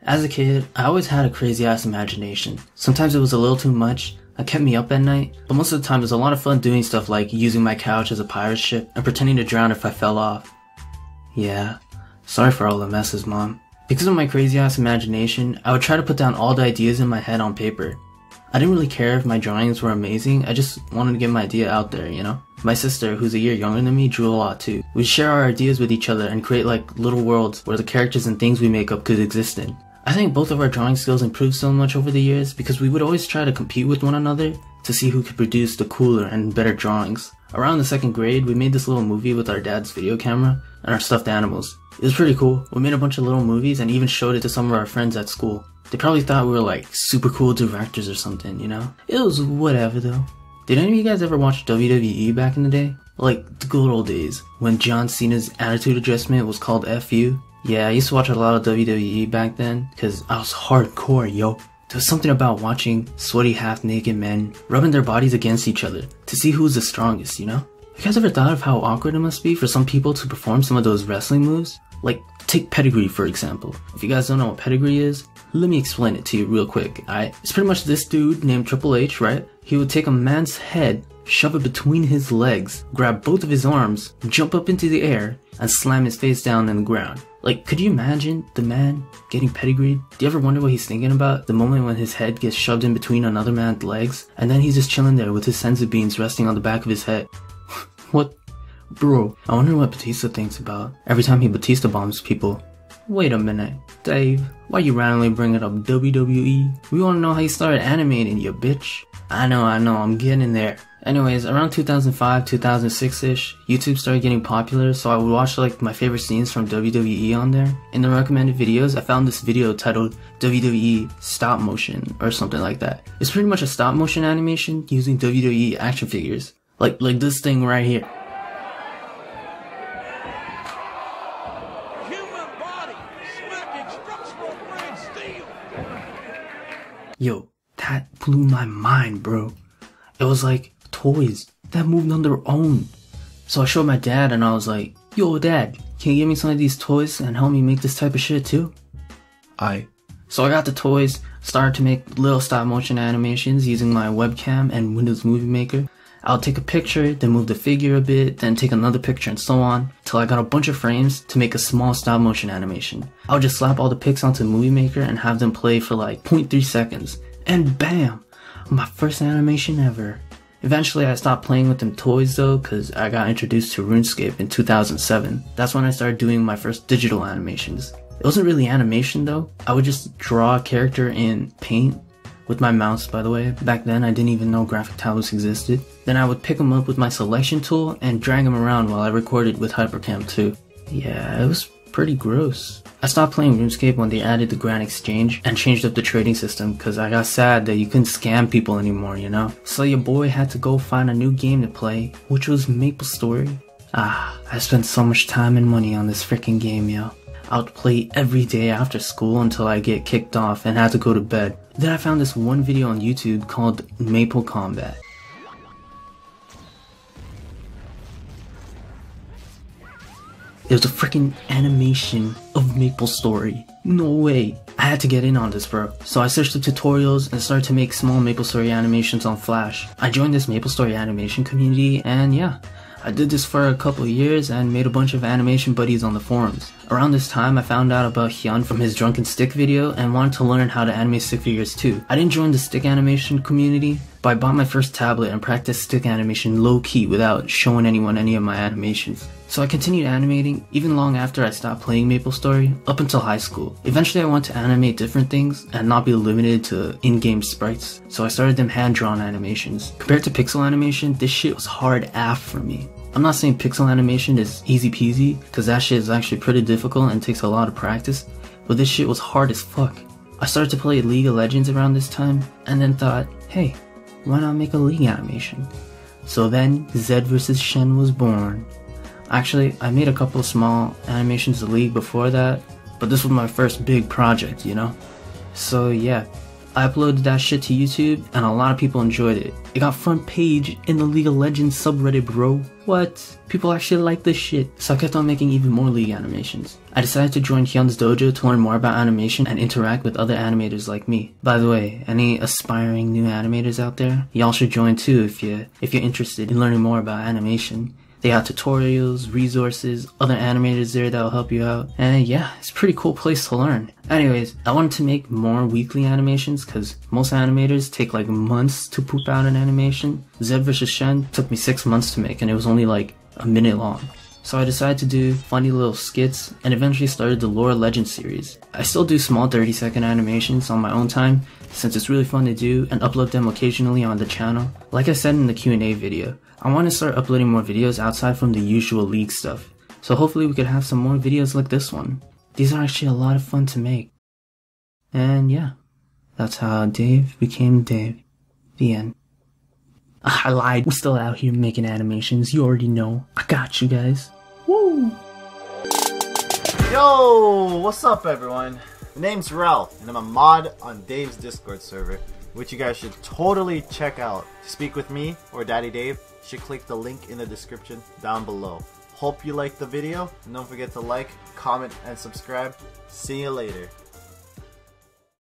As a kid, I always had a crazy ass imagination. Sometimes it was a little too much. It kept me up at night, but most of the time it was a lot of fun doing stuff like using my couch as a pirate ship and pretending to drown if I fell off. Yeah, sorry for all the messes, Mom. Because of my crazy ass imagination, I would try to put down all the ideas in my head on paper. I didn't really care if my drawings were amazing, I just wanted to get my idea out there, you know? My sister, who's a year younger than me, drew a lot too. We'd share our ideas with each other and create like little worlds where the characters and things we make up could exist in. I think both of our drawing skills improved so much over the years because we would always try to compete with one another to see who could produce the cooler and better drawings. Around the 2nd grade, we made this little movie with our dad's video camera and our stuffed animals. It was pretty cool. We made a bunch of little movies and even showed it to some of our friends at school. They probably thought we were like super cool directors or something, you know? It was whatever though. Did any of you guys ever watch WWE back in the day? Like the good old days when John Cena's attitude adjustment was called FU? Yeah, I used to watch a lot of WWE back then because I was hardcore, yo. There was something about watching sweaty half-naked men rubbing their bodies against each other to see who's the strongest, you know? You guys ever thought of how awkward it must be for some people to perform some of those wrestling moves? Like, take pedigree for example. If you guys don't know what pedigree is, let me explain it to you real quick, alright? It's pretty much this dude named Triple H, right? He would take a man's head, shove it between his legs, grab both of his arms, jump up into the air, and slam his face down in the ground. Like, could you imagine the man getting pedigreed? Do you ever wonder what he's thinking about the moment when his head gets shoved in between another man's legs, and then he's just chilling there with his senzu beans resting on the back of his head? What? Bro, I wonder what Batista thinks about every time he Batista bombs people. Wait a minute, Dave, why you randomly bringing up WWE? We wanna know how you started animating, you bitch. I know, I'm getting there. Anyways, around 2005, 2006-ish, YouTube started getting popular, so I would watch like my favorite scenes from WWE on there. In the recommended videos, I found this video titled WWE Stop Motion or something like that. It's pretty much a stop motion animation using WWE action figures. Like this thing right here. Human body smacking structural grade steel. Yo, that blew my mind, bro. It was like toys that moved on their own. So I showed my dad and I was like, yo dad, can you give me some of these toys and help me make this type of shit too? So I got the toys, started to make little stop motion animations using my webcam and Windows Movie Maker. I'll take a picture, then move the figure a bit, then take another picture and so on, till I got a bunch of frames to make a small stop motion animation. I'll just slap all the pics onto Movie Maker and have them play for like 0.3 seconds. And bam! My first animation ever. Eventually I stopped playing with them toys though, cause I got introduced to RuneScape in 2007. That's when I started doing my first digital animations. It wasn't really animation though. I would just draw a character in Paint, with my mouse by the way. Back then I didn't even know graphic tablets existed. Then I would pick them up with my selection tool and drag them around while I recorded with Hypercam too. Yeah, it was pretty gross. I stopped playing RuneScape when they added the Grand Exchange and changed up the trading system cause I got sad that you couldn't scam people anymore, you know? So your boy had to go find a new game to play, which was MapleStory. I spent so much time and money on this freaking game, yo. I would play every day after school until I get kicked off and had to go to bed. Then I found this one video on YouTube called Maple Combat. It was a freaking animation of MapleStory. No way. I had to get in on this, bro. So I searched up tutorials and started to make small MapleStory animations on Flash. I joined this MapleStory animation community and yeah, I did this for a couple of years and made a bunch of animation buddies on the forums. Around this time, I found out about Hyun from his Drunken Stick video and wanted to learn how to animate stick figures too. I didn't join the stick animation community, but I bought my first tablet and practiced stick animation low-key without showing anyone any of my animations. So I continued animating even long after I stopped playing MapleStory, up until high school. Eventually I wanted to animate different things and not be limited to in-game sprites, so I started them hand-drawn animations. Compared to pixel animation, this shit was hard AF for me. I'm not saying pixel animation is easy peasy, cause that shit is actually pretty difficult and takes a lot of practice, but this shit was hard as fuck. I started to play League of Legends around this time, and then thought, hey, why not make a League animation? So then, Zed vs Shen was born. Actually, I made a couple of small animations of League before that, but this was my first big project, you know? So yeah, I uploaded that shit to YouTube and a lot of people enjoyed it. It got front page in the League of Legends subreddit, bro. What? People actually like this shit. So I kept on making even more League animations. I decided to join Hyun's dojo to learn more about animation and interact with other animators like me. By the way, any aspiring new animators out there? Y'all should join too if you're interested in learning more about animation. They have tutorials, resources, other animators there that will help you out. And yeah, it's a pretty cool place to learn. Anyways, I wanted to make more weekly animations because most animators take like months to poop out an animation. Zeb vs. Shen took me 6 months to make and it was only like a minute long. So I decided to do funny little skits and eventually started the Lore Legends series. I still do small 30-second animations on my own time since it's really fun to do and upload them occasionally on the channel. Like I said in the Q&A video, I want to start uploading more videos outside from the usual League stuff. So hopefully we could have some more videos like this one. These are actually a lot of fun to make. And yeah, that's how Dave became Dave. The end. I lied. We're still out here making animations. You already know. I got you guys. Woo! Yo, what's up everyone? My name's Ralph and I'm a mod on Dave's Discord server, which you guys should totally check out. To speak with me or Daddy Dave, you should click the link in the description down below. Hope you liked the video and don't forget to like, comment, and subscribe. See you later.